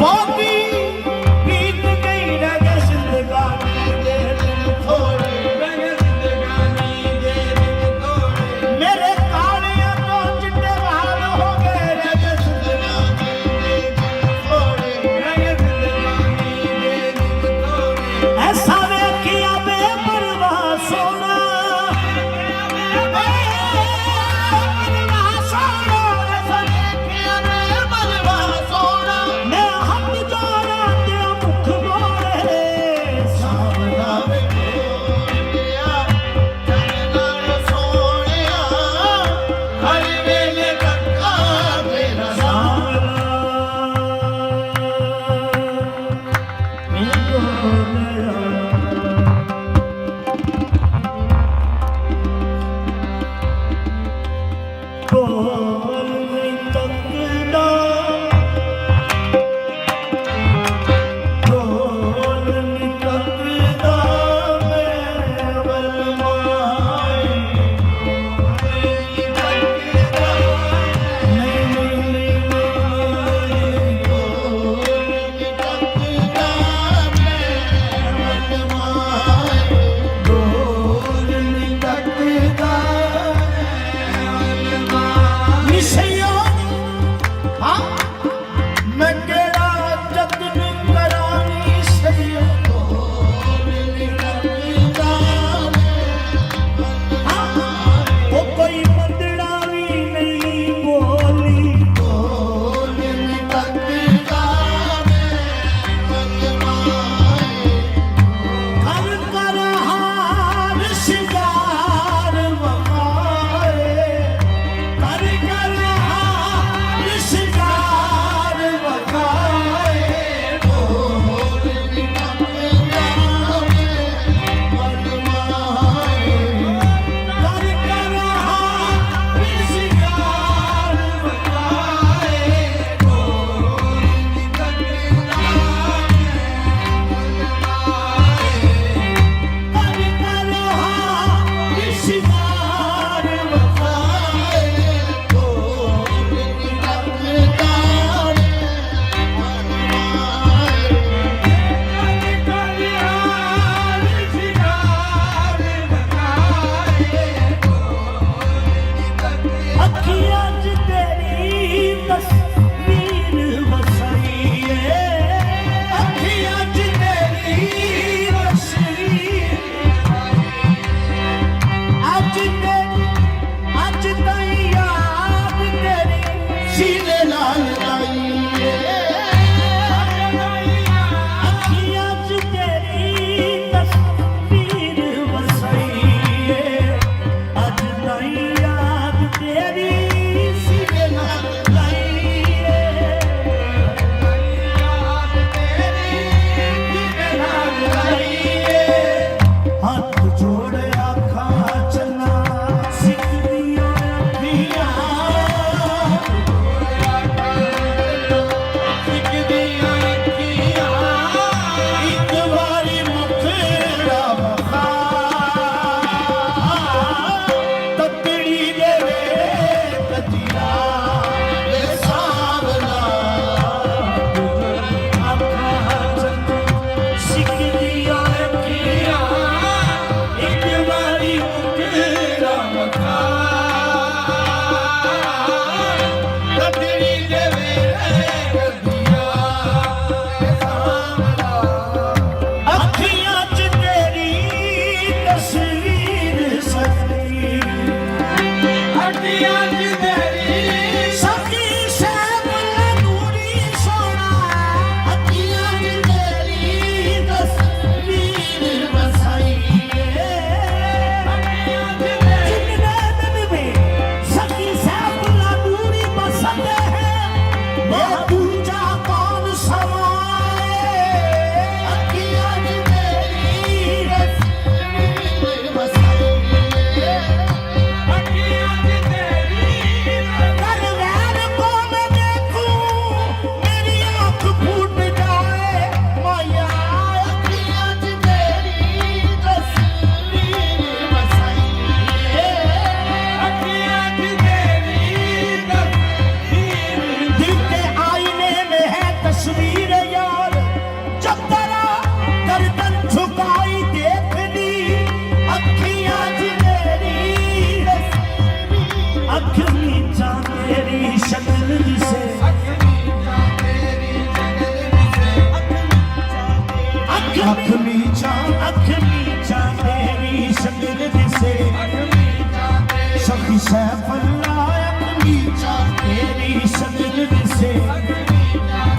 ਬਹੁਤੀ ਬੀਤ ਗਈ ਰਹਿ ਗਏ ਜ਼ਿੰਦਗਾਨੀ ਦੇ ਦਿਨ ਥੋੜੇ, ਰਹਿ ਗਏ ਜ਼ਿੰਦਗਾਨੀ ਦੇ ਦਿਨ ਥੋੜੇ। ਮੇਰੇ ਕਾਲਿਆਂ ਤੋਂ ਚਿੱਟੇ ਵਾਲ ਹੋ ਗਏ, ਰਹਿ ਗਏ ਜ਼ਿੰਦਗਾਨੀ ਦੇ ਦਿਨ ਥੋੜੇ, ਰਹਿ ਗਏ ਜ਼ਿੰਦਗਾਨੀ ਦੇ ਦਿਨ ਥੋੜੇ। ਐਸਾ ਵੇਖਿਆ ਬੇਪਰਵਾਹ ਸੋਹਣਾ, ਮੈਂ ਹੱਥ ਜੋੜਾਂ ਅੱਖ ਮੀਚਾਂ ਤੇਰੀ ਸ਼ਕਲ ਦਿਸੇ ਸਖੀ ਸੈਫੁੱਲਾ ਅੱਖ ਮੀਚਾਂ ਤੇਰੀ ਸ਼ਕਲ ਦਿਸੇ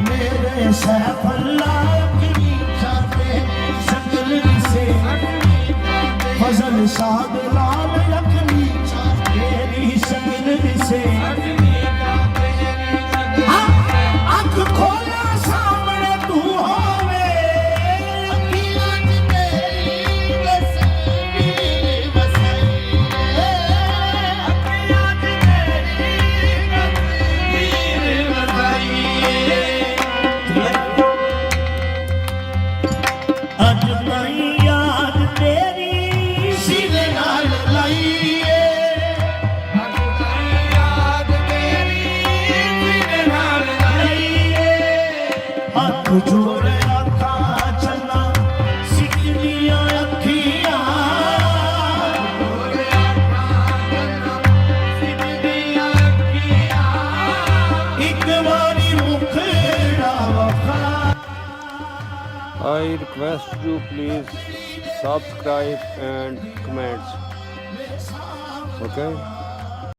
ਮੇਰੇ ਸੈਫੁੱਲਾ ਅੱਖ ਮੀਚਾਂ ਤੇਰੀ ਸ਼ਕਲ ਦਿਸੇ ਫਜ਼ਲ ਸਾਦ ਲਾਲ ਅੱਖ ਮੀਚਾਂ ਤੇਰੀ ਸ਼ਕਲ ਦਿਸੇ ਅੱਖ ਖੋਲਾ ਸਾਹਮਣੇ ਤੂੰ ਹੋਵੇ ਅੱਜ ਤਾਈਂ ਯਾਦ ਤੇਰੀ ਸੀਨੇ ਨਾਲ ਲਾਈਏ ਅੱਜ ਤਾਈਂ ਯਾਦ ਤੇਰੀ ਸੀਨੇ ਨਾਲ ਲਾਈਏ ਹੱਥ ਜੋੜੇ ਅੱਖਾਂ ਚੱਲਾਂ ਸਿੱਕਦੀਆਂ ਅੱਖੀਆਂ ਜੋੜੇ ਅੱਖਾਂ ਚੱਲਾਂ ਸਿੱਕਦੀਆਂ ਅੱਖੀਆਂ ਇੱਕ ਵਾਰੀ ਮੁਖੜਾ ਵਖਾ I request you please subscribe and comments. Okay.